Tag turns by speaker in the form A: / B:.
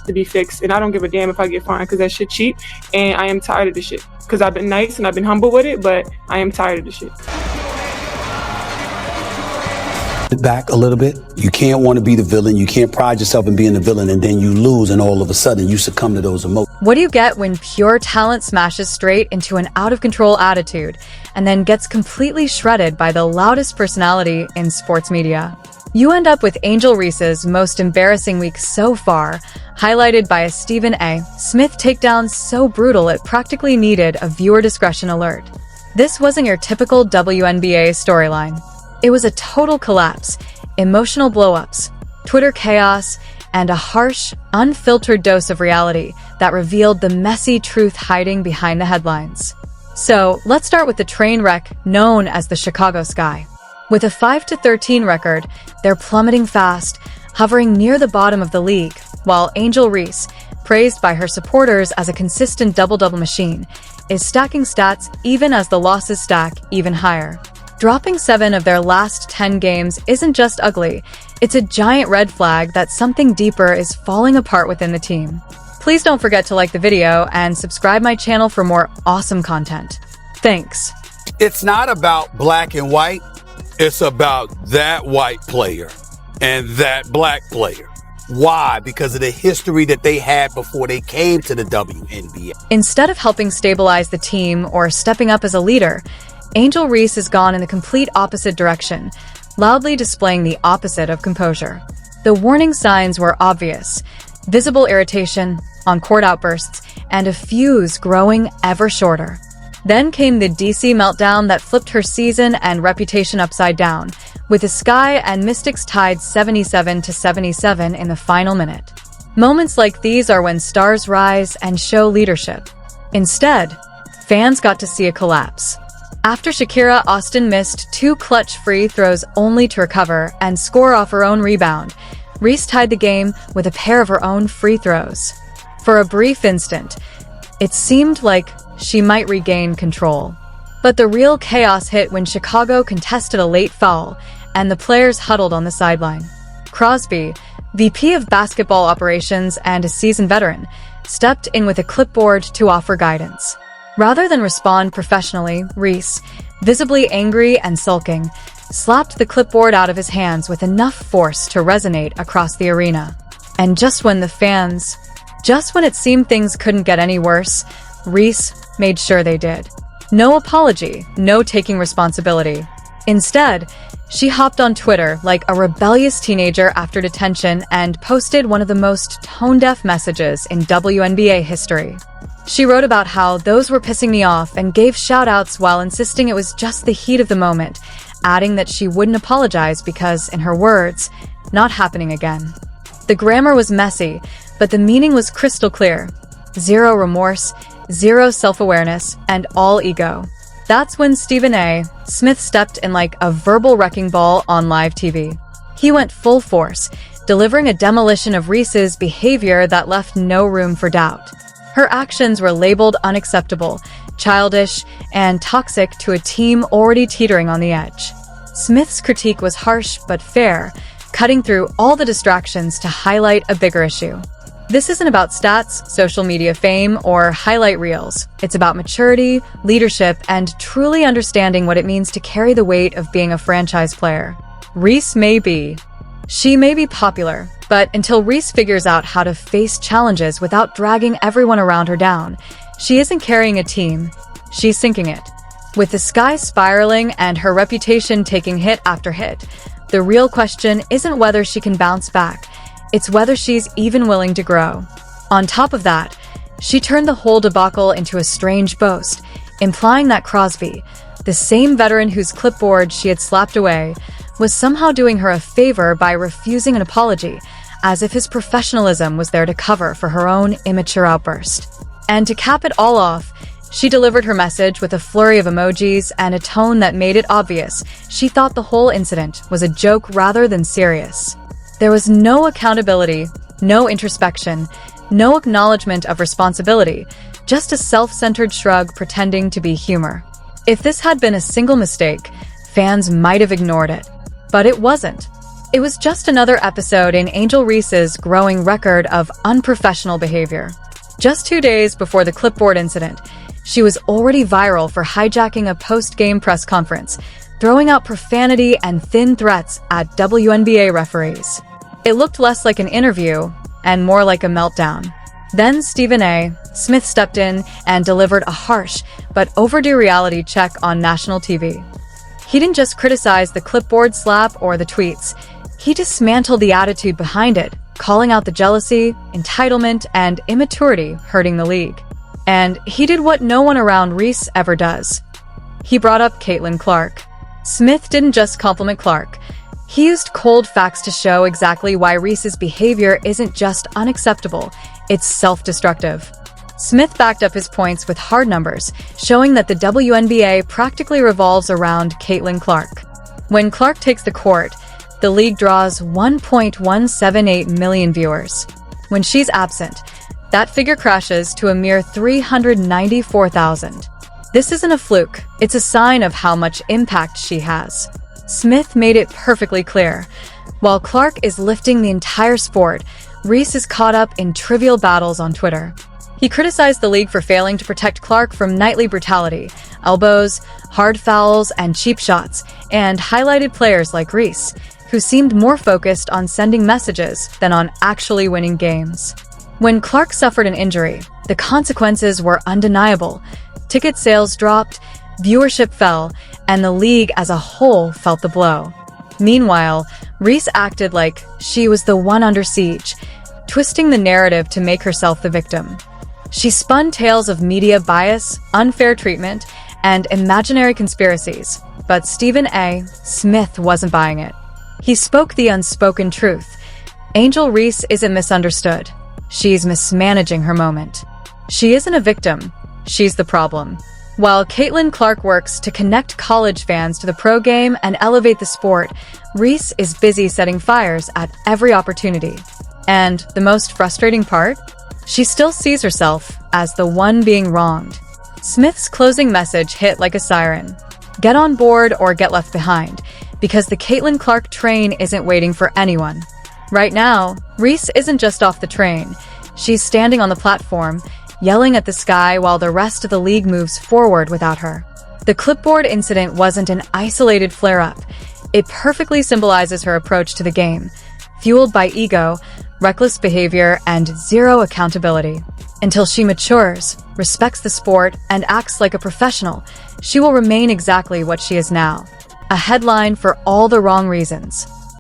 A: to be fixed, and I don't give a damn if I get fined because that shit cheap, and I am tired of the shit. Because I've been nice and I've been humble with it, but I am tired of the shit.
B: Back a little bit. You can't want to be the villain. You can't pride yourself in being the villain, and then you lose, and all of a sudden you succumb to those emotions.
C: What do you get when pure talent smashes straight into an out-of-control attitude and then gets completely shredded by the loudest personality in sports media? You end up with Angel Reese's most embarrassing week so far, highlighted by a Stephen A. Smith takedown so brutal it practically needed a viewer discretion alert. This wasn't your typical WNBA storyline. It was a total collapse, emotional blow-ups, Twitter chaos, and a harsh, unfiltered dose of reality that revealed the messy truth hiding behind the headlines. So, let's start with the train wreck known as the Chicago Sky. With a 5-13 record, they're plummeting fast, hovering near the bottom of the league, while Angel Reese, praised by her supporters as a consistent double-double machine, is stacking stats even as the losses stack even higher. Dropping 7 of their last 10 games isn't just ugly, it's a giant red flag that something deeper is falling apart within the team. Please don't forget to like the video and subscribe my channel for more awesome content. Thanks.
D: It's not about black and white. It's about that white player and that black player. Why? Because of the history that they had before they came to the WNBA.
C: Instead of helping stabilize the team or stepping up as a leader, Angel Reese has gone in the complete opposite direction, loudly displaying the opposite of composure. The warning signs were obvious: visible irritation, on-court outbursts, and a fuse growing ever shorter. Then came the DC meltdown that flipped her season and reputation upside down, with the Sky and Mystics tied 77-77 in the final minute. Moments like these are when stars rise and show leadership. Instead, fans got to see a collapse. After Shakira Austin missed 2 clutch free throws only to recover and score off her own rebound, Reese tied the game with a pair of her own free throws. For a brief instant, it seemed like she might regain control. But the real chaos hit when Chicago contested a late foul and the players huddled on the sideline. Crosby, VP of basketball operations and a seasoned veteran, stepped in with a clipboard to offer guidance. Rather than respond professionally, Reese, visibly angry and sulking, slapped the clipboard out of his hands with enough force to resonate across the arena. And just when it seemed things couldn't get any worse, Reese made sure they did. No apology, no taking responsibility. Instead, she hopped on Twitter like a rebellious teenager after detention and posted one of the most tone-deaf messages in WNBA history. She wrote about how those were pissing me off and gave shout-outs while insisting it was just the heat of the moment, adding that she wouldn't apologize because, in her words, not happening again. The grammar was messy, but the meaning was crystal clear. Zero remorse, zero self-awareness, and all ego. That's when Stephen A. Smith stepped in like a verbal wrecking ball on live TV. He went full force, delivering a demolition of Reese's behavior that left no room for doubt. Her actions were labeled unacceptable, childish, and toxic to a team already teetering on the edge. Smith's critique was harsh but fair, cutting through all the distractions to highlight a bigger issue. This isn't about stats, social media fame, or highlight reels. It's about maturity, leadership, and truly understanding what it means to carry the weight of being a franchise player. Reese may be popular, but until Reese figures out how to face challenges without dragging everyone around her down, she isn't carrying a team, she's sinking it. With the Sky spiraling and her reputation taking hit after hit, the real question isn't whether she can bounce back, it's whether she's even willing to grow. On top of that, she turned the whole debacle into a strange boast, implying that Crosby, the same veteran whose clipboard she had slapped away, was somehow doing her a favor by refusing an apology, as if his professionalism was there to cover for her own immature outburst. And to cap it all off, she delivered her message with a flurry of emojis and a tone that made it obvious she thought the whole incident was a joke rather than serious. There was no accountability, no introspection, no acknowledgement of responsibility, just a self-centered shrug pretending to be humor. If this had been a single mistake, fans might have ignored it. But it wasn't. It was just another episode in Angel Reese's growing record of unprofessional behavior. Just 2 days before the clipboard incident, she was already viral for hijacking a post-game press conference, throwing out profanity and thin threats at WNBA referees. It looked less like an interview and more like a meltdown. Then Stephen A. Smith stepped in and delivered a harsh but overdue reality check on national TV. He didn't just criticize the clipboard slap or the tweets. He dismantled the attitude behind it, calling out the jealousy, entitlement, and immaturity hurting the league. And he did what no one around Reese ever does. He brought up Caitlin Clark. Smith didn't just compliment Clark. He used cold facts to show exactly why Reese's behavior isn't just unacceptable, it's self-destructive. Smith backed up his points with hard numbers, showing that the WNBA practically revolves around Caitlin Clark. When Clark takes the court, the league draws 1.178 million viewers. When she's absent, that figure crashes to a mere 394,000. This isn't a fluke, it's a sign of how much impact she has. Smith made it perfectly clear. While Clark is lifting the entire sport, Reese is caught up in trivial battles on Twitter. He criticized the league for failing to protect Clark from nightly brutality, elbows, hard fouls, and cheap shots, and highlighted players like Reese, who seemed more focused on sending messages than on actually winning games. When Clark suffered an injury, the consequences were undeniable. Ticket sales dropped, viewership fell, and the league as a whole felt the blow. Meanwhile, Reese acted like she was the one under siege, twisting the narrative to make herself the victim. She spun tales of media bias, unfair treatment, and imaginary conspiracies, but Stephen A. Smith wasn't buying it. He spoke the unspoken truth. Angel Reese isn't misunderstood. She's mismanaging her moment. She isn't a victim. She's the problem. While Caitlin Clark works to connect college fans to the pro game and elevate the sport, Reese is busy setting fires at every opportunity. And the most frustrating part? She still sees herself as the one being wronged. Smith's closing message hit like a siren. Get on board or get left behind, because the Caitlin Clark train isn't waiting for anyone. Right now, Reese isn't just off the train. She's standing on the platform, yelling at the sky while the rest of the league moves forward without her. The clipboard incident wasn't an isolated flare-up. It perfectly symbolizes her approach to the game, fueled by ego, reckless behavior, and zero accountability. Until she matures, respects the sport, and acts like a professional, she will remain exactly what she is now. A headline for all the wrong reasons.